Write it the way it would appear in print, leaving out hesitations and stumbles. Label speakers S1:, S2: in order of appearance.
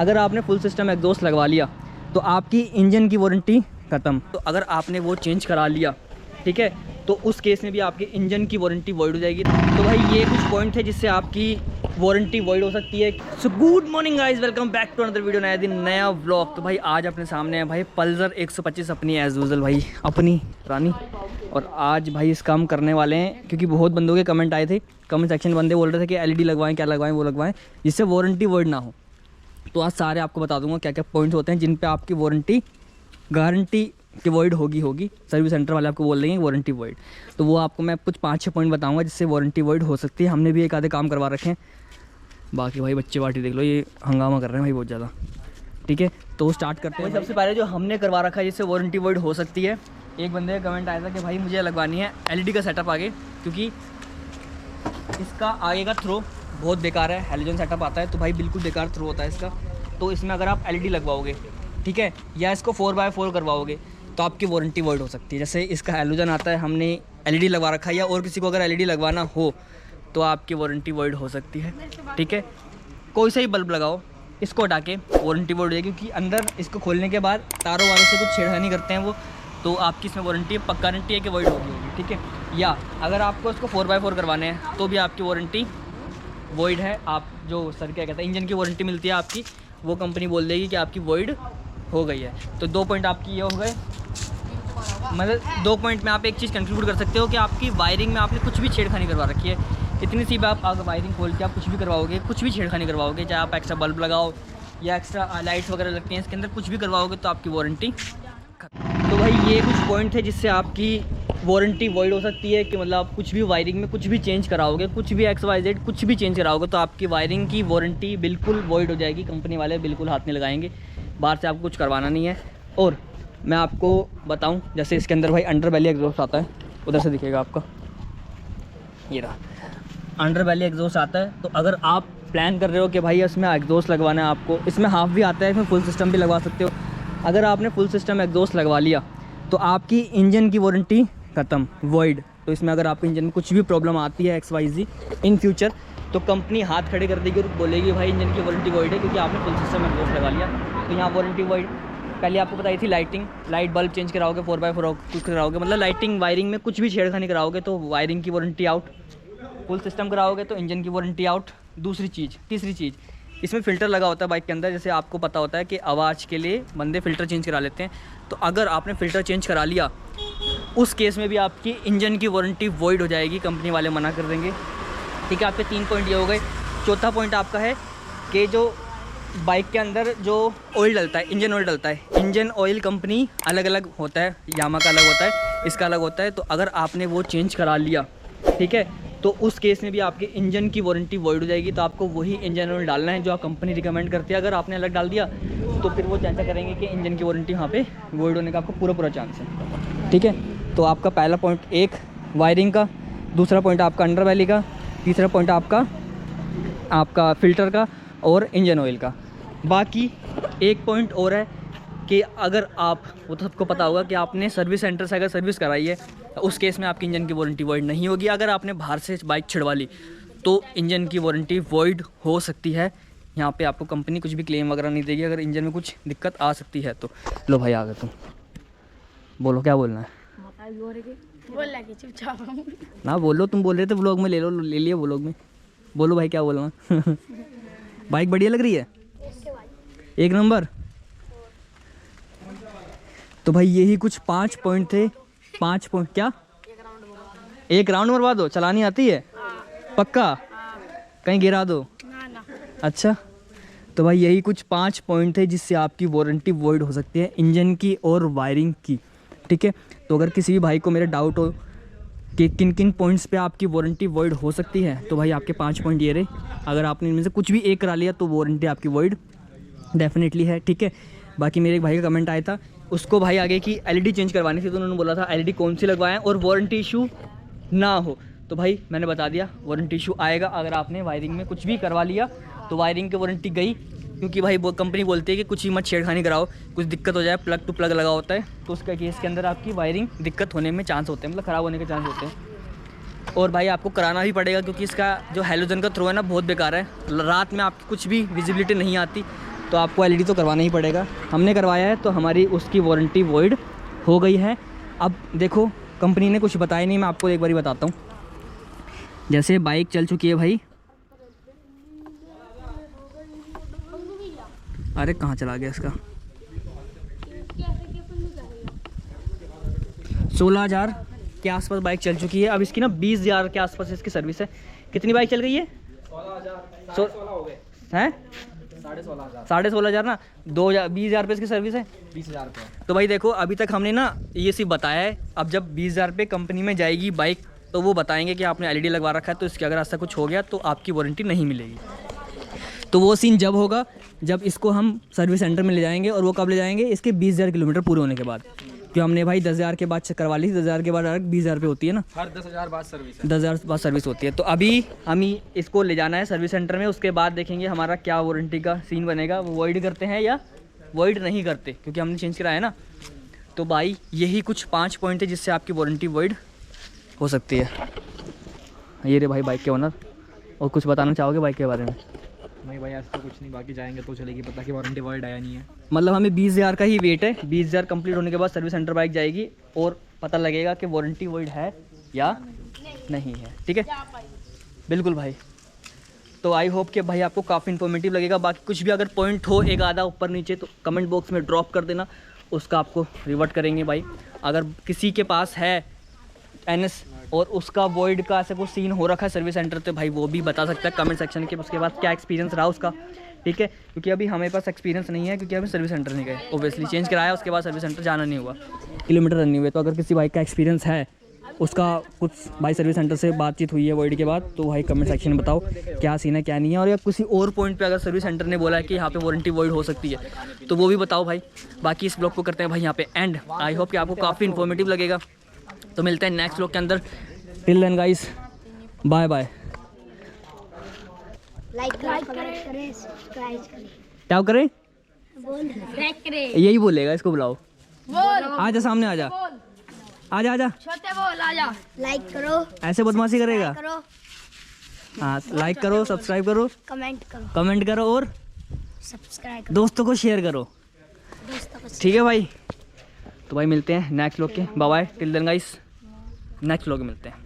S1: अगर आपने full system exhaust लगवा लिया तो आपकी इंजन की वारंटी ख़त्म। तो अगर आपने वो चेंज करा लिया, ठीक है, तो उस केस में भी आपकी इंजन की वारंटी वॉइड हो जाएगी। तो भाई ये कुछ पॉइंट है जिससे आपकी वारंटी वॉइड हो सकती है। So good morning guys, welcome back to another video, नया दिन नया व्लॉग। तो भाई आज अपने सामने है भाई पल्सर 125 अपनी एज यूजुअल भाई अपनी रानी। और आज भाई इस काम करने वाले हैं क्योंकि बहुत बंदों के कमेंट आए थे, कमेंट सेक्शन में बंदे बोल रहे थे कि एलईडी लगवाएं, क्या लगवाएं, वो लगवाएं जिससे वारंटी वॉइड ना हो। तो आज सारे आपको बता दूंगा क्या क्या पॉइंट्स होते हैं जिन पे आपकी वारंटी गारंटी कि वॉइड होगी। सर्विस सेंटर वाले आपको बोल देंगे वारंटी वॉइड। तो वो आपको मैं कुछ 5-6 पॉइंट बताऊंगा जिससे वारंटी वॉइड हो सकती है। हमने भी एक आधे काम करवा रखे हैं। बाकी भाई बच्चे पार्टी देख लो, ये हंगामा कर रहे हैं भाई बहुत ज़्यादा। ठीक है, तो स्टार्ट करते हैं। सबसे पहले जो हमने करवा रखा है जिससे वारंटी वॉइड हो सकती है, एक बंदे का कमेंट आया था कि भाई मुझे लगवानी है एलईडी का सेटअप आगे, क्योंकि इसका आगे का थ्रो बहुत बेकार है। हेलोजन सेटअप आता है तो भाई बिल्कुल बेकार थ्रो होता है इसका। तो इसमें अगर आप एलईडी लगवाओगे, ठीक है, या इसको 4x4 करवाओगे तो आपकी वारंटी वॉइड हो सकती है। जैसे इसका हेलोजन आता है, हमने एलईडी लगवा रखा है, या और किसी को अगर एलईडी लगवाना हो तो आपकी वारंटी वॉइड हो सकती है। ठीक है, कोई सा ही बल्ब लगाओ, इसको हटा के वारंटी वॉइड हो जाएगी, क्योंकि अंदर इसको खोलने के बाद तारों वारों से कुछ छेड़खानी करते हैं वो, तो आपकी इसमें वारंटी पक्का गारंटी है कि वॉइड होगी। ठीक है, या अगर आपको इसको 4x4 करवाने हैं तो भी आपकी वारंटी वॉइड है। आप जो सर क्या कहते हैं इंजन की वारंटी मिलती है आपकी, वो कंपनी बोल देगी कि आपकी वॉइड हो गई है। तो 2 पॉइंट आपकी ये हो गए। मतलब 2 पॉइंट में आप एक चीज़ कंक्लूड कर सकते हो कि आपकी वायरिंग में आपने कुछ भी छेड़खानी करवा रखी है। इतनी सी बात, अगर वायरिंग खोल के आप कुछ भी करवाओगे, कुछ भी छेड़खानी करवाओगे, चाहे आप एक्स्ट्रा बल्ब लगाओ या एक्स्ट्रा लाइट्स वगैरह लगती हैं इसके अंदर, कुछ भी करवाओगे तो आपकी वारंटी खत्म। तो भाई ये कुछ पॉइंट है जिससे आपकी वारंटी वॉइड हो सकती है। कि मतलब आप कुछ भी वायरिंग में कुछ भी चेंज कराओगे, कुछ भी XYZ कुछ भी चेंज कराओगे तो आपकी वायरिंग की वारंटी बिल्कुल वॉइड हो जाएगी। कंपनी वाले बिल्कुल हाथ नहीं लगाएंगे, बाहर से आपको कुछ करवाना नहीं है। और मैं आपको बताऊं, जैसे इसके अंदर भाई अंडर बैली एग्जॉस्ट आता है, उधर से दिखेगा आपका, ये रहा अंडर बैली एग्जॉस्ट आता है। तो अगर आप प्लान कर रहे हो कि भाई इसमें एग्जॉस्ट लगवाना है आपको, इसमें हाफ भी आता है, इसमें फुल सिस्टम भी लगवा सकते हो। अगर आपने फुल सिस्टम एग्जॉस्ट लगवा लिया तो आपकी इंजन की वारंटी ख़त्म, वॉइड। तो इसमें अगर आपके इंजन में कुछ भी प्रॉब्लम आती है XYZ इन फ्यूचर, तो कंपनी हाथ खड़े कर देगी और बोलेगी भाई इंजन की वारंटी वॉइड है, क्योंकि आपने फुल सिस्टम एग्जॉस्ट लगा लिया। तो यहाँ वारंटी वॉइड। पहले आपको बताई थी लाइटिंग, लाइट बल्ब चेंज कराओगे, 4x4 कुछ कराओगे, मतलब लाइटिंग वायरिंग में कुछ भी छेड़खानी कराओगे तो वायरिंग की वारंटी आउट। फुल सिस्टम कराओगे तो इंजन की वारंटी आउट। तीसरी चीज़ इसमें फ़िल्टर लगा होता है बाइक के अंदर। जैसे आपको पता होता है कि आवाज़ के लिए बंदे फ़िल्टर चेंज करा लेते हैं, तो अगर आपने फ़िल्टर चेंज करा लिया उस केस में भी आपकी इंजन की वारंटी वॉइड हो जाएगी, कंपनी वाले मना कर देंगे। ठीक है, आपके 3 पॉइंट ये हो गए। चौथा पॉइंट आपका है कि जो बाइक के अंदर जो ऑयल डलता है, इंजन ऑयल डलता है, इंजन ऑयल कंपनी अलग अलग होता है, यामा का अलग होता है, इसका अलग होता है। तो अगर आपने वो चेंज करा लिया, ठीक है, तो उस केस में भी आपके इंजन की वारंटी वॉइड हो जाएगी। तो आपको वही इंजन ऑयल डालना है जो आप कंपनी रिकमेंड करती है। अगर आपने अलग डाल दिया तो फिर वो चर्चा करेंगे कि इंजन की वारंटी वहाँ पे वॉइड होने का आपको पूरा चांस है। ठीक है, तो आपका पहला पॉइंट एक वायरिंग का, दूसरा पॉइंट आपका अंडर बैली का, तीसरा पॉइंट आपका फ़िल्टर का और इंजन ऑयल का। बाकी एक पॉइंट और है कि अगर आप, वो तो सबको पता होगा कि आपने सर्विस सेंटर से अगर सर्विस कराई है, उस केस में आपकी इंजन की वारंटी वॉइड नहीं होगी। अगर आपने बाहर से बाइक छिड़वा ली तो इंजन की वारंटी वॉइड हो सकती है। यहाँ पे आपको कंपनी कुछ भी क्लेम वगैरह नहीं देगी अगर इंजन में कुछ दिक्कत आ सकती है तो। लो भाई आ गए तुम, बोलो क्या बोलना है। ना बोलो, तुम बोल रहे थे व्लॉग में, ले लिया व्लॉग में, बोलो भाई क्या बोलना। बाइक बढ़िया लग रही है, 1 नंबर। तो भाई यही कुछ 5 पॉइंट थे। 5 पॉइंट क्या? 1 राउंड मरवा दो, चलानी आती है पक्का? कहीं गिरा दो ना। अच्छा, तो भाई यही कुछ 5 पॉइंट थे जिससे आपकी वारंटी वॉइड हो सकती है, इंजन की और वायरिंग की। ठीक है, तो अगर किसी भी भाई को मेरा डाउट हो कि किन किन पॉइंट्स पे आपकी वारंटी वॉइड हो सकती है, तो भाई आपके 5 पॉइंट ये रहे। अगर आपने इनमें से कुछ भी एक करा लिया तो वारंटी आपकी वॉइड डेफिनेटली है। ठीक है, बाकी मेरे एक भाई का कमेंट आया था, उसको भाई आगे की एलईडी चेंज करवानी थी, तो उन्होंने बोला था एलईडी कौन सी लगवाएं और वारंटी इशू ना हो। तो भाई मैंने बता दिया, वारंटी इशू आएगा अगर आपने वायरिंग में कुछ भी करवा लिया तो वायरिंग की वारंटी गई। क्योंकि भाई वो कंपनी बोलती है कि कुछ ही मत छेड़खानी कराओ, कुछ दिक्कत हो जाए, प्लग टू प्लग लगा होता है तो उसका केस के अंदर आपकी वायरिंग दिक्कत होने में चांस होते हैं, मतलब ख़राब होने के चांस होते हैं। और भाई आपको कराना भी पड़ेगा क्योंकि इसका जो हेलोजन का थ्रो है ना बहुत बेकार है, रात में आपकी कुछ भी विजिबिलिटी नहीं आती, तो आपको एलईडी तो करवाना ही पड़ेगा। हमने करवाया है तो हमारी उसकी वारंटी वॉइड हो गई है। अब देखो कंपनी ने कुछ बताया नहीं, मैं आपको एक बारी बताता हूँ। जैसे बाइक चल चुकी है भाई, अरे कहाँ चला गया इसका, 16,000 के आसपास बाइक चल चुकी है। अब इसकी ना 20,000 के आसपास इसकी सर्विस है। कितनी बाइक चल गई है? 16,000 हैं, 16,500 ना, 20,000 रुपये इसकी सर्विस है, 20,000 रुपये। तो भाई देखो अभी तक हमने ना ये सिर्फ बताया है। अब जब 20,000 रुपये कंपनी में जाएगी बाइक तो वो बताएंगे कि आपने एलईडी लगवा रखा है, तो इसके अगर ऐसा कुछ हो गया तो आपकी वारंटी नहीं मिलेगी। तो वो सीन जब होगा जब इसको हम सर्विस सेंटर में ले जाएंगे। और वो कब ले जाएंगे? इसके 20,000 किलोमीटर पूरे होने के बाद। जो हमने भाई 10,000 के बाद करवा ली, 10,000 के बाद 20,000 रुपये होती है ना,
S2: हर 10,000 बाद सर्विस है,
S1: 10,000 बाद सर्विस होती है। तो अभी हम ही इसको ले जाना है सर्विस सेंटर में, उसके बाद देखेंगे हमारा क्या वारंटी का सीन बनेगा, वो वॉइड करते हैं या वॉइड नहीं करते, क्योंकि हमने चेंज कराया है ना। तो भाई यही कुछ 5 पॉइंट है जिससे आपकी वारंटी वॉइड हो सकती है। ये रे भाई बाइक के ओनर, और कुछ बताना चाहोगे बाइक के बारे में?
S2: नहीं भाई ऐसा तो कुछ नहीं, बाकी जाएंगे तो चलेगी पता कि वारंटी वॉइड आया नहीं है।
S1: मतलब हमें 20,000 का ही वेट है, 20,000 कंप्लीट होने के बाद सर्विस सेंटर बाइक जाएगी और पता लगेगा कि वारंटी वॉइड है या नहीं है। ठीक है, बिल्कुल भाई। तो आई होप कि भाई आपको काफ़ी इन्फॉर्मेटिव लगेगा। बाकी कुछ भी अगर पॉइंट हो एक आधा ऊपर नीचे तो कमेंट बॉक्स में ड्रॉप कर देना, उसका आपको रिवर्ट करेंगे भाई। अगर किसी के पास है एनएस और उसका वॉइड का ऐसा कुछ सीन हो रखा है सर्विस सेंटर, तो भाई वो भी बता सकता है कमेंट सेक्शन के। उसके बाद क्या एक्सपीरियंस रहा उसका, ठीक है, क्योंकि अभी हमें पास एक्सपीरियंस नहीं है, क्योंकि अभी सर्विस सेंटर नहीं गए, ओब्वियसली चेंज कराया उसके बाद सर्विस सेंटर जाना नहीं हुआ, किलोमीटर रन नहीं हुए। तो अगर किसी बाइक का एक्सपीरियंस है, उसका कुछ भाई सर्विस सेंटर से बातचीत हुई है वॉइड के बाद, तो भाई कमेंट सेक्शन में बताओ क्या सीन है क्या नहीं है। और या किसी और पॉइंट पे अगर सर्विस सेंटर ने बोला है कि यहाँ पे वारंटी वॉइड हो सकती है तो वो भी बताओ भाई। बाकी इस ब्लॉग को करते हैं भाई यहाँ पे एंड। आई होप कि आपको काफ़ी इन्फॉर्मेटिव लगेगा। तो मिलते हैं नेक्स्ट ब्लॉग के अंदर। Till then guys, bye bye.
S3: Like करें, सब्सक्राइब करें,
S1: क्या करें?
S3: लाइक करें,
S1: यही बोलेगा, इसको बुलाओ,
S3: बोल
S1: आजा सामने आजा, आजा आजा,
S3: छोटे बोल आजा, लाइक करो,
S1: ऐसे बदमाशी करेगा।
S3: करो,
S1: हाँ, लाइक करो, सब्सक्राइब करो, कमेंट करो और
S3: सब्सक्राइब करो,
S1: दोस्तों को शेयर करो,
S3: दोस्तों को।
S1: ठीक है भाई। तो भाई मिलते हैं नेक्स्ट व्लॉग के, bye bye, till then guys, next vlog में मिलते हैं।